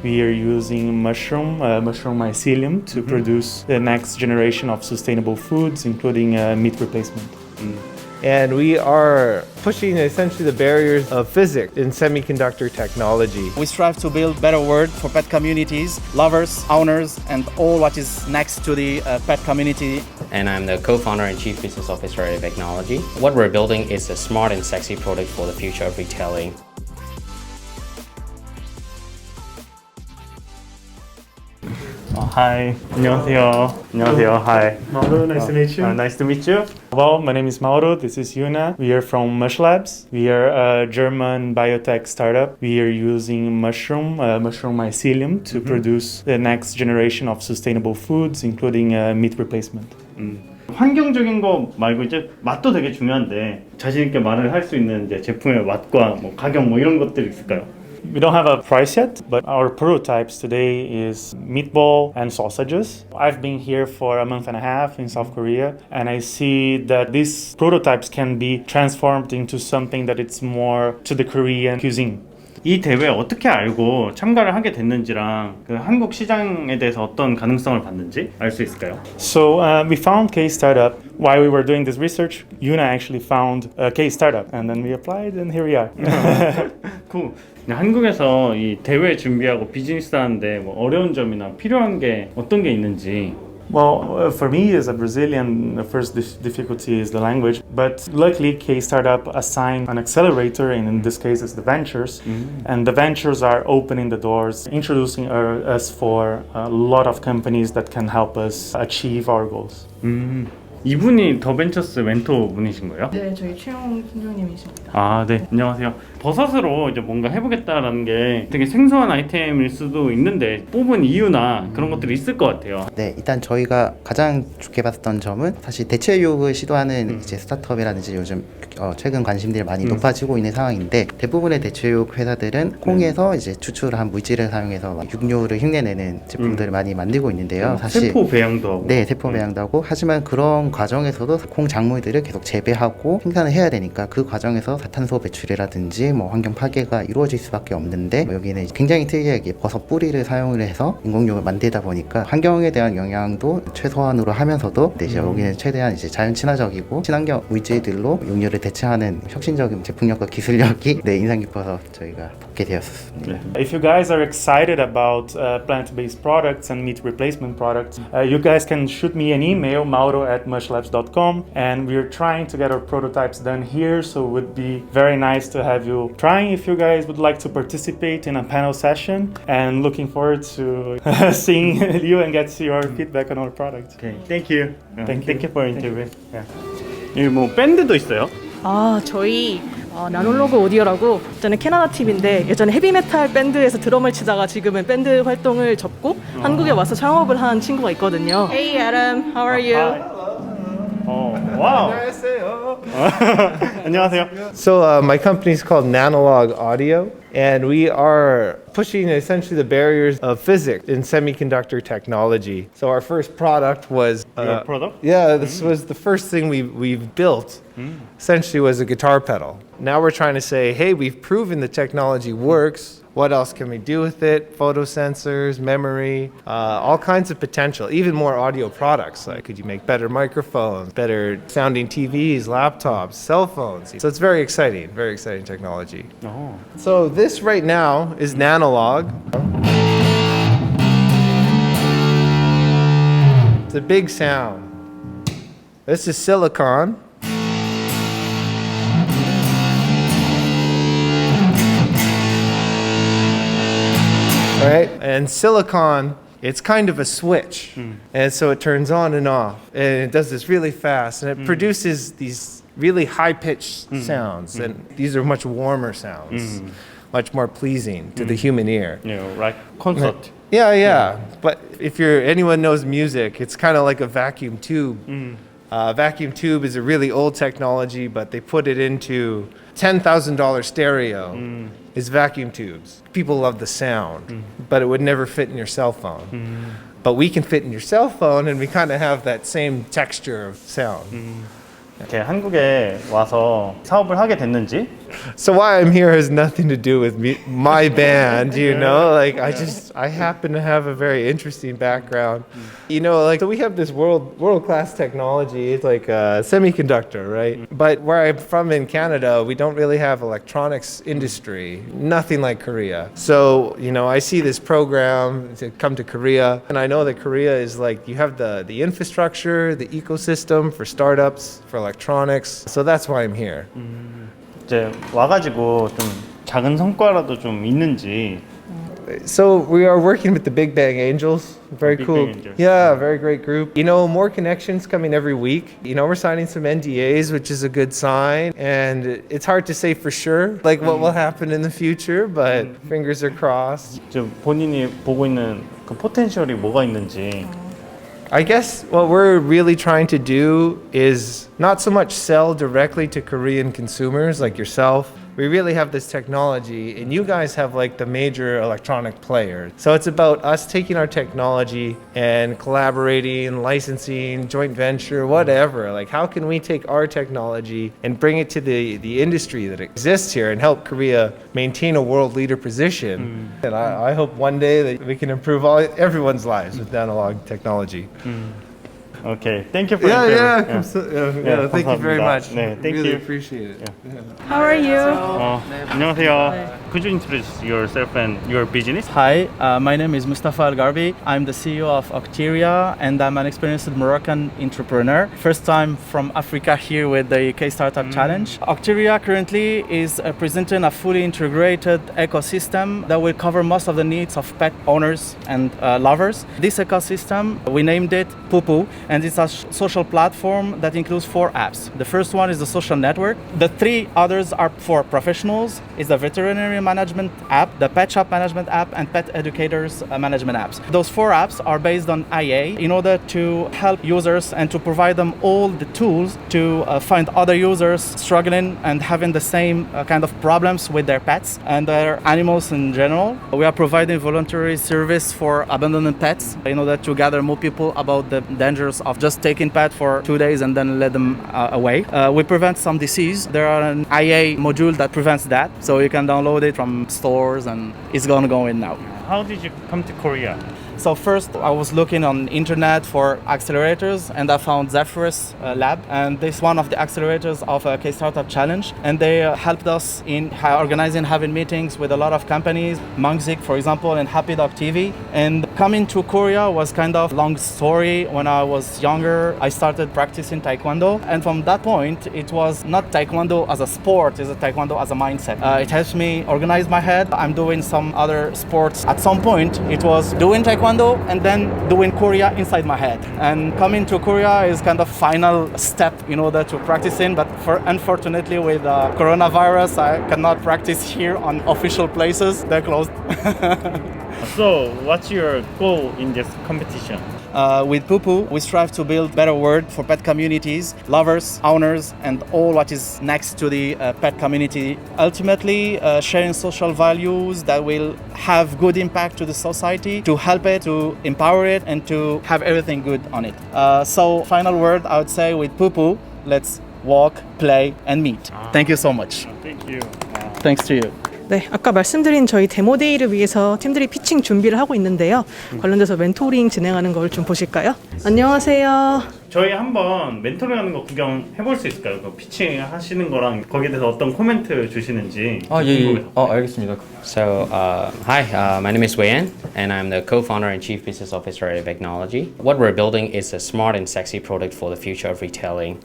We are using mushroom mycelium to produce the next generation of sustainable foods, including meat replacement. And we are pushing essentially the barriers of physics in semiconductor technology. We strive to build better world for pet communities, lovers, owners, and all what is next to the pet community. And I'm the co-founder and chief business officer at Technology. What we're building is a smart and sexy product for the future of retailing. Hi. 안녕하세요. 안녕하세요. Hi. Mauro, nice to meet you. Nice to meet you. Well, my name is Mauro. This is Yuna. We are from Mush Labs. We are a German biotech startup. We are using mushroom mycelium to produce the next generation of sustainable foods, including meat replacement. 환경적인 거 말고 이제 맛도 되게 중요한데 자신 있게 말을 할 수 있는 이제 제품의 맛과 뭐 가격 뭐 이런 것들이 있을까요? We don't have a price yet, but our prototypes today is meatball and sausages. I've been here for a month and a half in South Korea, and I see that these prototypes can be transformed into something that it's more to the Korean cuisine. 이 대회에 어떻게 알고 참가를 하게 됐는지랑 그 한국 시장에 대해서 어떤 가능성을 봤는지 알 수 있을까요? So we found K Startup. While we were doing this research, Yuna actually found K Startup, and then we applied, and here we are. 그 한국에서 이 대회 준비하고 비즈니스 하는데 뭐 어려운 점이나 필요한 게 어떤 게 있는지. Well, for me as a Brazilian, the first difficulty is the language. But luckily, K Startup assigned an accelerator, and in this case, it's the ventures. And the ventures are opening the doors, introducing us for a lot of companies that can help us achieve our goals. 이분이 더벤처스 멘토 분이신 거예요? 네, 저희 최영 팀장님이십니다. 아, 네. 안녕하세요. 버섯으로 이제 뭔가 해보겠다라는 게 되게 생소한 아이템일 수도 있는데 뽑은 이유나 그런 것들이 있을 것 같아요. 네, 일단 저희가 가장 좋게 봤던 점은 사실 대체육을 시도하는 이제 스타트업이라든지 요즘 최근 관심들이 많이 높아지고 있는 상황인데 대부분의 대체육 회사들은 콩에서 이제 추출한 물질을 사용해서 막 육류를 흉내내는 제품들을 많이 만들고 있는데요. 사실 세포 배양도 하고. 네, 세포 배양도 하고 하지만 그런 과정에서도 콩 작물들을 계속 재배하고 생산을 해야 되니까 그 과정에서 사탄소 배출이라든지 뭐 환경 파괴가 이루어질 수밖에 없는데 여기는 굉장히 특이하게 버섯 뿌리를 사용을 해서 인공육을 만들다 보니까 환경에 대한 영향도 최소한으로 하면서도 이제 여기는 최대한 이제 자연 친화적이고 친환경 물질들로 육류를 대체하는 혁신적인 제품력과 기술력이 인상 깊어서 저희가 뽑게 되었습니다. If you guys are excited about plant-based products and meat replacement products, you guys can shoot me an email, mauro@mushlabs.com, and we're trying to get our prototypes done here, so it would be very nice to have you trying if you guys would like to participate in a panel session, and looking forward to seeing you and get your feedback on our product. Okay, thank you. Thank you for interview. Yeah. 여기 뭐 밴드도 있어요? 저희 나놀로그 오디오라고 저는 캐나다 팀인데 예전에 헤비메탈 밴드에서 드럼을 치다가 지금은 밴드 활동을 접고 한국에 와서 창업을 한 친구가 있거든요. Hey Adam, how are you? 와우. 안녕하세요. So my company is called Nanolog Audio, and we are pushing essentially the barriers of physics in semiconductor technology. So our first product was Your product? Yeah, this was the first thing we've built. Essentially, was a guitar pedal. Now we're trying to say, hey, we've proven the technology works. What else can we do with it? Photo sensors, memory, all kinds of potential, even more audio products. Like, could you make better microphones, better sounding TVs, laptops, cell phones? So it's very exciting technology. So this right now is Nanolog. It's a big sound. This is silicon. Right? And silicon, it's kind of a switch. And so it turns on and off. And it does this really fast. And it produces these really high-pitched sounds. And these are much warmer sounds, much more pleasing to the human ear. You know, like concert. Yeah. But if anyone knows music, it's kind of like a vacuum tube. Vacuum tube is a really old technology, but they put it into $10,000 stereo. Is vacuum tubes. People love the sound, but it would never fit in your cell phone. But we can fit in your cell phone, and we kind of have that same texture of sound. 이렇게 한국에 와서 사업을 하게 됐는지 So why I'm here has nothing to do with my band, you know? Like I happen to have a very interesting background. You know, like so we have this world-class technology. It's like a semiconductor, right? But where I'm from in Canada, we don't really have electronics industry. Nothing like Korea. So, you know, I see this program to come to Korea, and I know that Korea is like you have the infrastructure, the ecosystem for startups, for electronics. So that's why I'm here. 이제 와가지고 좀 작은 성과라도 좀 있는지. So we are working with the Big Bang Angels. Very Big cool. Bang Angels. Yeah, very great group. You know, more connections coming every week. You know, we're signing some NDAs, which is a good sign. And it's hard to say for sure, like what will happen in the future, but fingers are crossed. 좀 본인이 보고 있는 그 포텐셜이 뭐가 있는지. I guess what we're really trying to do is not so much sell directly to Korean consumers like yourself. We really have this technology, and you guys have like the major electronic players. So it's about us taking our technology and collaborating, licensing, joint venture, whatever. Like, how can we take our technology and bring it to the industry that exists here and help Korea maintain a world leader position? And I hope one day that we can improve everyone's lives with Nanolog technology. Okay, thank you for Yeah, interview. thank you very much. 네, thank really you. appreciate it. How are you? 안녕하세요. Could you introduce yourself and your business? Hi, my name is Mustafa Al Garbi. I'm the CEO of Octeria, and I'm an experienced Moroccan entrepreneur. First time from Africa here with the K Startup Challenge. Octeria currently is presenting a fully integrated ecosystem that will cover most of the needs of pet owners and lovers. This ecosystem, we named it Poopoo, and it's a social platform that includes 4 apps. The first one is the social network. The 3 others are for professionals. It's the veterinary management app, the pet shop management app, and pet educators management apps. Those 4 apps are based on IA in order to help users and to provide them all the tools to find other users struggling and having the same kind of problems with their pets and their animals in general. We are providing voluntary service for abandoned pets in order to gather more people about the dangers of just taking pet for 2 days and then let them away. We prevent some disease. There are an IA module that prevents that, so you can download it from stores and it's gonna go in now. How did you come to Korea? So first I was looking on internet for accelerators and I found Zephyrus Lab, and this is one of the accelerators of a K Startup Challenge, and they helped us in organizing, having meetings with a lot of companies, Mangzik for example and Happy Dog TV. And coming to Korea was kind of long story. When I was younger I started practicing Taekwondo, and from that point it was not Taekwondo as a sport, it's a Taekwondo as a mindset. It helps me organize my head. I'm doing some other sports. At some point it was doing Taekwondo and then doing Korea inside my head. And coming to Korea is kind of final step in order to practice in, but unfortunately with coronavirus, I cannot practice here on official places. They're closed. So, what's your goal in this competition? With Poopoo, we strive to build better world for pet communities, lovers, owners, and all what is next to the pet community. Ultimately, sharing social values that will have good impact to the society, to help it, to empower it, and to have everything good on it. So, final word, I would say with Poopoo, let's walk, play, and meet. Thank you so much. Thank you. Thanks to you. 네, 아까 말씀드린 저희 데모데이를 위해서 팀들이 피칭 준비를 하고 있는데요. 관련돼서 멘토링 진행하는 걸 좀 보실까요? 안녕하세요. 저희 한번 멘토링 하는 거 구경해볼 수 있을까요? 그 피칭 하시는 거랑 거기에 대해서 어떤 코멘트 주시는지 궁금해서. 알겠습니다. So, hi, my name is Wei-An, and I'm the co-founder and chief business officer at Technology. What we're building is a smart and sexy product for the future of retailing.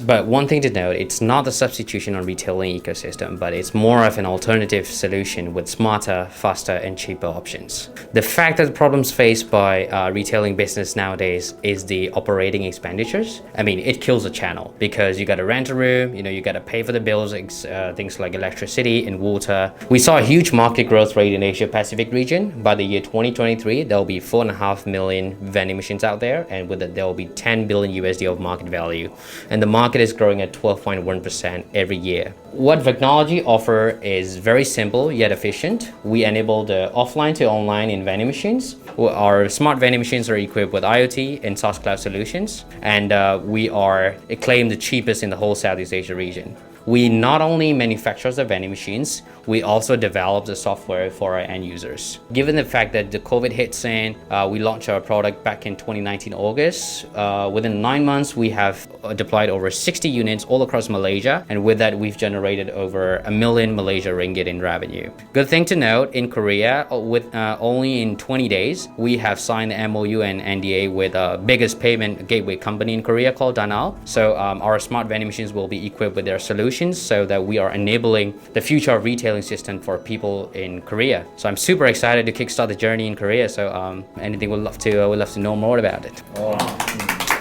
But one thing to note, it's not a substitution on retailing ecosystem, but it's more of an alternative solution with smarter, faster, and cheaper options. The fact that the problems faced by retailing business nowadays is the operating expenditures. I mean, it kills a channel because you got to rent a room, you got to pay for the bills, things like electricity and water. We saw a huge market growth rate in Asia Pacific region. By the year 2023, there will be 4.5 million vending machines out there, and with it, there will be 10 billion USD of market value. And the market is growing at 12.1% every year. What Technology offer is very simple yet efficient. We enable the offline to online in vending machines. Our smart vending machines are equipped with IoT and SaaS cloud solutions, and we are acclaimed the cheapest in the whole Southeast Asia region. we not only manufacture the vending machines, we also develop the software for our end users. Given the fact that the COVID hits in, we launched our product back in 2019 August. Within 9 months, we have deployed over 60 units all across Malaysia, and with that, we've generated over 1 million Malaysia ringgit in revenue. Good thing to note, in Korea, with only in 20 days, we have signed the MOU and NDA with the biggest payment gateway company in Korea called Nanolog. So our smart vending machines will be equipped with their solutions so that we are enabling the future of retailing system for people in Korea. So I'm super excited to kickstart the journey in Korea. So anything we'd love to know more about it.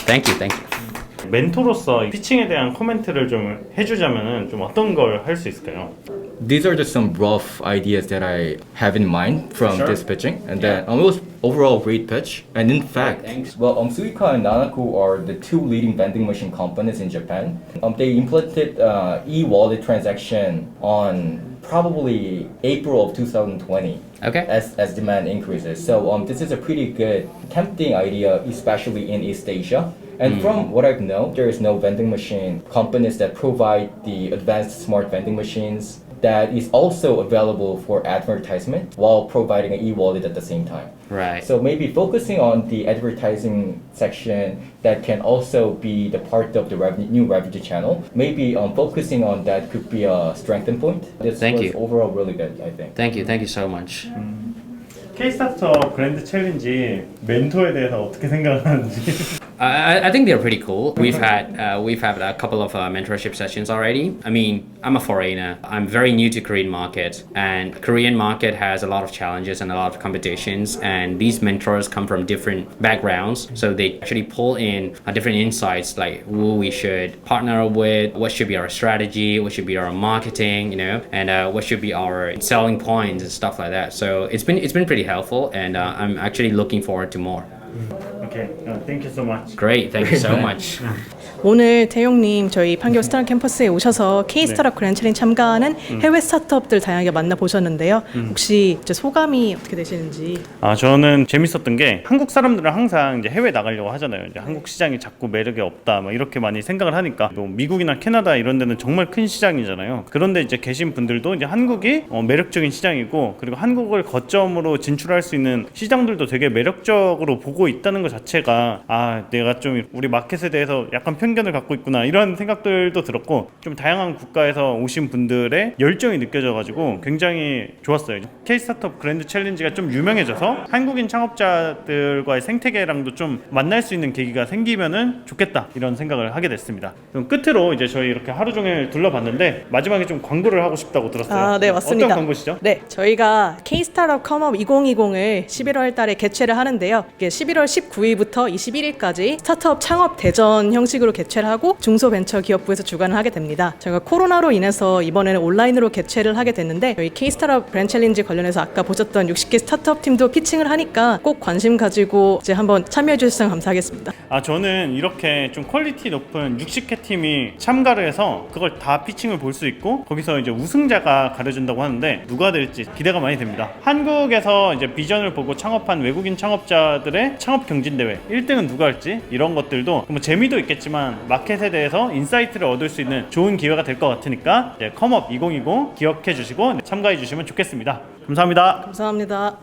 Thank you. 멘토로서 피칭에 대한 코멘트를 좀 해주자면은 좀 어떤 걸 할 수 있을까요? These are just some rough ideas that I have in mind from this pitching, and then it was overall great pitch. And in fact, Suica and Nanaku are the two leading vending machine companies in Japan. They implemented e-wallet transaction on probably April of 2020. Okay. As demand increases. So this is a pretty good, tempting idea, especially in East Asia. And from what I know, there is no vending machine companies that provide the advanced smart vending machines that is also available for advertisement while providing an e-wallet at the same time. Right. So maybe focusing on the advertising section that can also be the part of the new revenue channel. Maybe focusing on that could be a strength point. This Thank was you. overall really good, I think. Thank you so much. K-스타트업 그랜드 챌린지 멘토에 대해서 어떻게 생각하는지. I think they're pretty cool. We've had a couple of mentorship sessions already. I mean, I'm a foreigner. I'm very new to Korean market, and Korean market has a lot of challenges and a lot of competitions. And these mentors come from different backgrounds, so they actually pull in different insights, like who we should partner with, what should be our strategy, what should be our marketing, and what should be our selling points and stuff like that. So it's been pretty helpful, and I'm actually looking forward to more. Okay, thank you so much. Great, thank you so much. 오늘 태용님 저희 판교 스타트업 캠퍼스에 오셔서 K-스타트업 그랜드 챌린지 참가하는 해외 스타트업들 다양하게 만나보셨는데요. 혹시 이제 소감이 어떻게 되시는지? 저는 재밌었던 게 한국 사람들은 항상 이제 해외 나가려고 하잖아요. 이제 한국 시장이 자꾸 매력이 없다, 막 이렇게 많이 생각을 하니까 또 미국이나 캐나다 이런 데는 정말 큰 시장이잖아요. 그런데 이제 계신 분들도 이제 한국이 매력적인 시장이고, 그리고 한국을 거점으로 진출할 수 있는 시장들도 되게 매력적으로 보고 있다는 것 자체가 내가 좀 우리 마켓에 대해서 약간 편견을 갖고 있구나 이런 생각들도 들었고, 좀 다양한 국가에서 오신 분들의 열정이 느껴져가지고 굉장히 좋았어요. K-스타트업 그랜드 챌린지가 좀 유명해져서 한국인 창업자들과의 생태계랑도 좀 만날 수 있는 계기가 생기면은 좋겠다 이런 생각을 하게 됐습니다. 그럼 끝으로 이제 저희 이렇게 하루 종일 둘러봤는데 마지막에 좀 광고를 하고 싶다고 들었어요. 네, 맞습니다. 어떤 광고시죠? 네, 저희가 K-스타트업 컴업 2020을 11월 달에 개최를 하는데요. 이게 11월 19일부터 21일까지 스타트업 창업 대전 형식으로 개최를 하고 중소벤처기업부에서 주관을 하게 됩니다. 저희가 코로나로 인해서 이번에는 온라인으로 개최를 하게 됐는데, 저희 K-스타트업 그랜드 챌린지 관련해서 아까 보셨던 60개 스타트업 팀도 피칭을 하니까 꼭 관심 가지고 이제 한번 참여해 주셨으면 감사하겠습니다. 저는 이렇게 좀 퀄리티 높은 60개 팀이 참가를 해서 그걸 다 피칭을 볼 수 있고, 거기서 이제 우승자가 가려진다고 하는데 누가 될지 기대가 많이 됩니다. 한국에서 이제 비전을 보고 창업한 외국인 창업자들의 창업 경진대회 1등은 누가 할지, 이런 것들도 뭐 재미도 있겠지만 마켓에 대해서 인사이트를 얻을 수 있는 좋은 기회가 될 것 같으니까 컴업 2020 기억해 주시고 참가해 주시면 좋겠습니다. 감사합니다. 감사합니다.